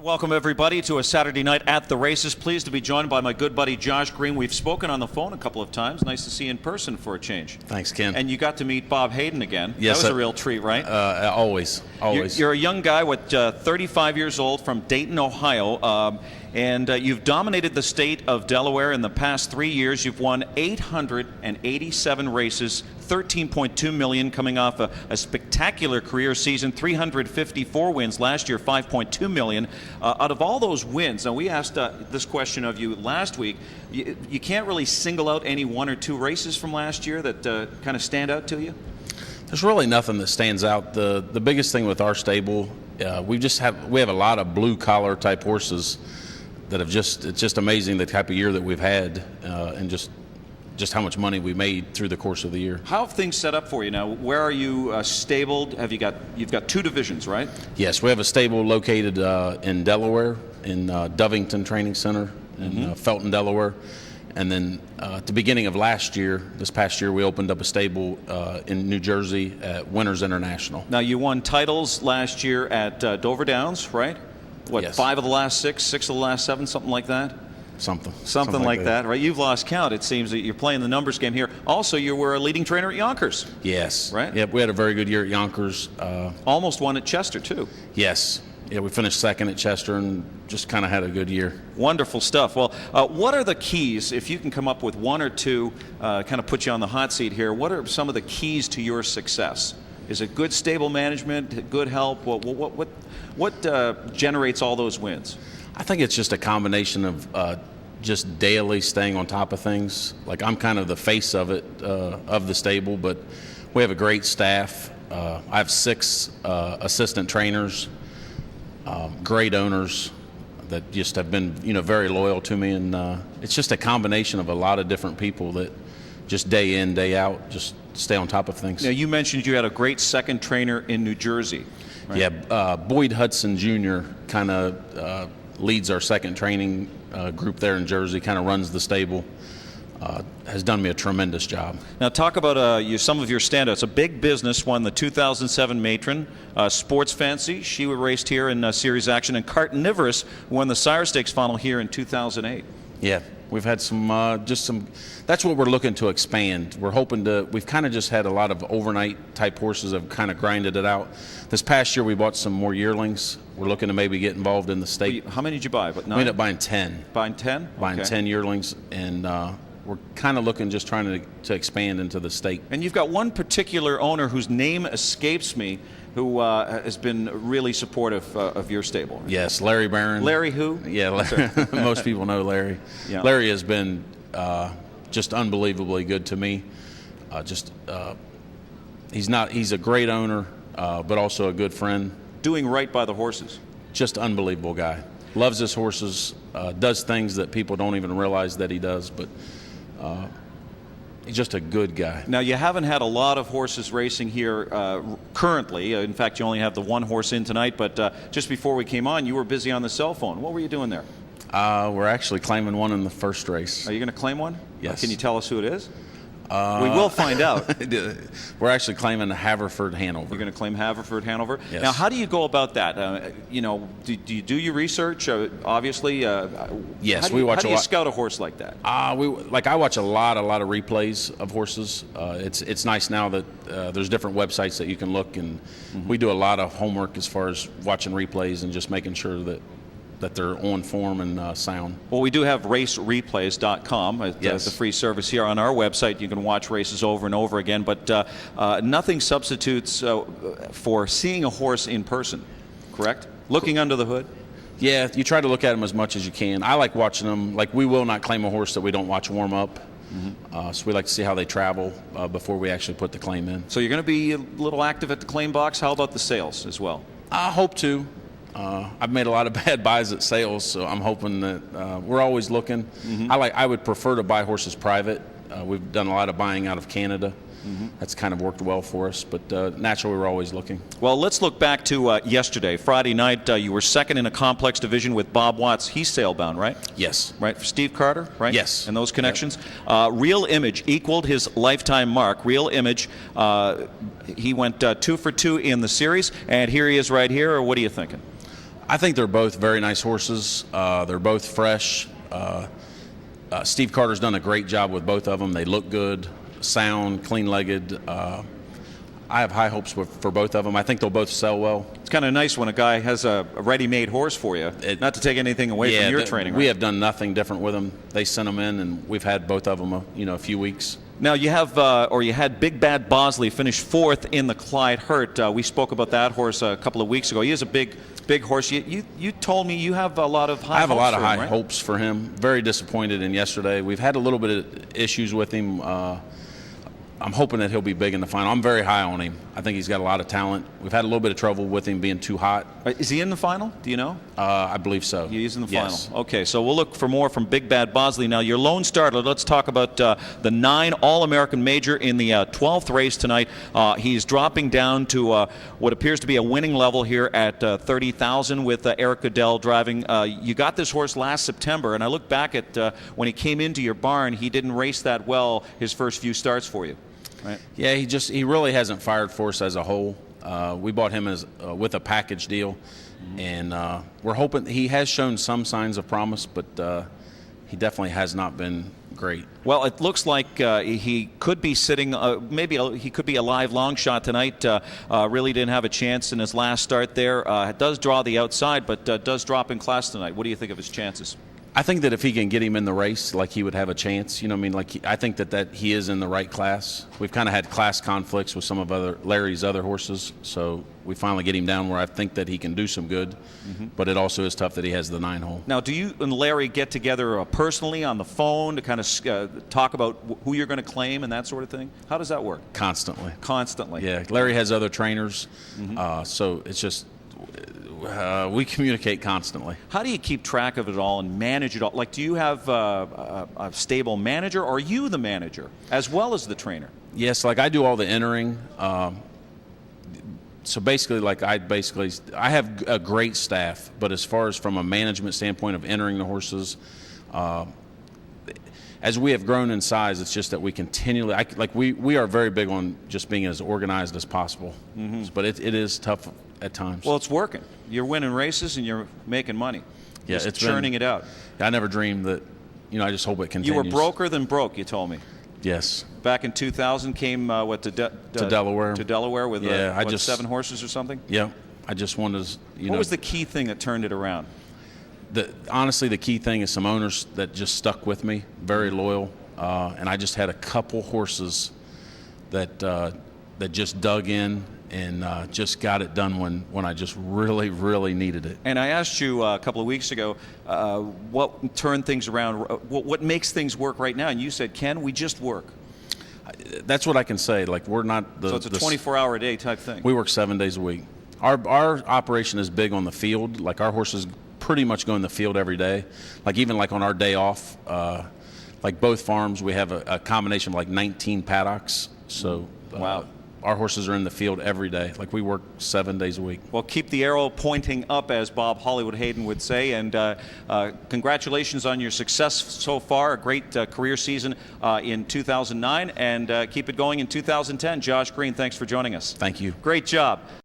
Welcome, everybody, to a Saturday night at the races. Pleased to be joined by my good buddy Josh Green. We've spoken on the phone a couple of times. Nice to see you in person for a change. Thanks, Ken. And you got to meet Bob Hayden again. Yes, that was a real treat, right? Always. You're a young guy with 35 years old from Dayton, Ohio, and you've dominated the state of Delaware in the past 3 years. You've won 887 races, $13.2 million, coming off a spectacular career season, 354 wins last year, $5.2 million. Out of all those wins, now we asked this question of you last week, you can't really single out any one or two races from last year that kind of stand out to you? There's really nothing that stands out. The biggest thing with our stable, we have a lot of blue collar type horses that have it's just amazing the type of year that we've had, and just how much money we made through the course of the year. How have things set up for you now? Where are you stabled? You've got two divisions, right? Yes, we have a stable located in Delaware, in Dovington Training Center in Felton, Delaware. And then at the beginning of this past year, we opened up a stable in New Jersey at Winners International. Now, you won titles last year at Dover Downs, right? What, yes. 5 of the last 6 of the last 7, something like that? Something like that, right? You've lost count. It seems that you're playing the numbers game here. Also, you were a leading trainer at Yonkers. Yes. Right? Yep, we had a very good year at Yonkers. Almost won at Chester, too. Yes. Yeah, we finished second at Chester and just kind of had a good year. Wonderful stuff. Well, what are the keys, if you can come up with one or two, kind of put you on the hot seat here, what are some of the keys to your success? Is it good stable management, good help? What generates all those wins? I think it's just a combination of just daily staying on top of things. Like, I'm kind of the face of it, of the stable, but we have a great staff. I have 6 assistant trainers, great owners that just have been, very loyal to me, and it's just a combination of a lot of different people that just day in, day out, just stay on top of things. Now, you mentioned you had a great second trainer in New Jersey. Right? Yeah, Boyd Hudson Jr. kind of leads our second training group there in Jersey, kind of runs the stable, has done me a tremendous job. Now, talk about some of your standouts. A Big Business won the 2007 Matron, Sports Fancy, she raced here in series action, and Carnivorous won the Sire Stakes final here in 2008. Yeah, we've had that's what we're looking to expand. We've kind of just had a lot of overnight type horses that have kind of grinded it out. This past year we bought some more yearlings. We're looking to maybe get involved in the state. How many did you buy? We ended up buying 10. Buying 10? Buying 10 yearlings, and we're kind of looking, just trying to expand into the state. And you've got one particular owner whose name escapes me, who has been really supportive of your stable. Yes, Larry Barron. Larry who? Yeah, most people know Larry. Yeah. Larry has been just unbelievably good to me. He's a great owner, but also a good friend. Doing right by the horses. Just unbelievable guy. Loves his horses, does things that people don't even realize that he does, but he's just a good guy. Now, you haven't had a lot of horses racing here currently. In fact, you only have the one horse in tonight, but just before we came on, you were busy on the cell phone. What were you doing there? We're actually claiming one in the first race. Are you going to claim one? Yes. Can you tell us who it is? We will find out. We're actually claiming Haverford Hanover. You're going to claim Haverford Hanover? Yes. Now, how do you go about that? Do you do your research? Obviously. Yes, we watch. How do you scout a horse like that? I watch a lot of replays of horses. It's nice now that there's different websites that you can look, and we do a lot of homework as far as watching replays and just making sure that they're on form and sound. Well, we do have racereplays.com. Yes. It's a free service here on our website. You can watch races over and over again, but nothing substitutes for seeing a horse in person, correct? Looking under the hood? Yeah, you try to look at them as much as you can. I like watching them. Like, we will not claim a horse that we don't watch warm up. So we like to see how they travel before we actually put the claim in. So you're going to be a little active at the claim box. How about the sales as well? I hope to. I've made a lot of bad buys at sales, so I'm hoping that we're always looking. I would prefer to buy horses private. We've done a lot of buying out of Canada. That's kind of worked well for us, but naturally we're always looking. Well, let's look back to yesterday. Friday night, you were second in a complex division with Bob Watts. He's sailbound, right? Yes. Right, for Steve Carter, right? Yes. And those connections. Yep. Real Image equaled his lifetime mark. Real Image, he went 2 for 2 in the series, and here he is right here. Or what are you thinking? I think they're both very nice horses. They're both fresh. Steve Carter's done a great job with both of them. They look good, sound, clean-legged. I have high hopes for both of them. I think they'll both sell well. It's kind of nice when a guy has a ready-made horse for you. Not to take anything away from your training. We have done nothing different with them. They sent them in, and we've had both of them a few weeks. Now you have, you had Big Bad Bosley finish 4th in the Clyde Hurt. We spoke about that horse a couple of weeks ago. He is a big horse. You told me you have a lot of high hopes for him, I have a lot of high right? hopes for him. Very disappointed in yesterday. We've had a little bit of issues with him. I'm hoping that he'll be big in the final. I'm very high on him. I think he's got a lot of talent. We've had a little bit of trouble with him being too hot. Is he in the final? Do you know? I believe so. He is in the final. Yes. Okay, so we'll look for more from Big Bad Bosley. Now, your lone starter, let's talk about the 9 All-American Major in the 12th race tonight. He's dropping down to what appears to be a winning level here at 30,000 with Eric Goodell driving. You got this horse last September, and I look back at when he came into your barn, he didn't race that well his first few starts for you. Right. Yeah, he really hasn't fired for us as a whole. We bought him with a package deal, and we're hoping he has shown some signs of promise, but he definitely has not been great. Well, it looks like he could be sitting, he could be a live long shot tonight. Really didn't have a chance in his last start there. Does draw the outside, but does drop in class tonight. What do you think of his chances? I think that if he can get him in the race, like, he would have a chance. You know what I mean? Like, I think that he is in the right class. We've kind of had class conflicts with some of Larry's other horses, so we finally get him down where I think that he can do some good. But it also is tough that he has the 9-hole. Now, do you and Larry get together personally on the phone to kind of talk about who you're going to claim and that sort of thing? How does that work? Constantly. Constantly. Yeah. Larry has other trainers, so it's just we communicate constantly. How do you keep track of it all and manage it all? Like, do you have a stable manager, or are you the manager as well as the trainer? Yes, like, I do all the entering. So basically, I have a great staff, but as far as from a management standpoint of entering the horses, as we have grown in size, it's just that we continually, we are very big on just being as organized as possible. But it is tough at times. Well, it's working. You're winning races and you're making money. Yeah, just it's churning it out. I never dreamed that. I just hope it continues. You were broker than broke, you told me. Yes. Back in 2000, came to Delaware. To Delaware with 7 horses or something. Yeah, I just wanted to. What was the key thing that turned it around? Honestly, the key thing is some owners that just stuck with me, very loyal, and I just had a couple horses that just dug in and just got it done when I just really, really needed it. And I asked you a couple of weeks ago what turned things around, what makes things work right now, and you said, Ken, we just work. That's what I can say. Like, we're not so it's a 24-hour-a-day type thing. We work 7 days a week. Our operation is big on the field. Like, our horses pretty much go in the field every day. Like, even like on our day off, like both farms, we have a combination of like 19 paddocks. So wow. Our horses are in the field every day. Like, we work 7 days a week. Well, keep the arrow pointing up, as Bob Hollywood Hayden would say, and congratulations on your success so far. A great career season in 2009, and keep it going in 2010. Josh Green, thanks for joining us. Thank you. Great job.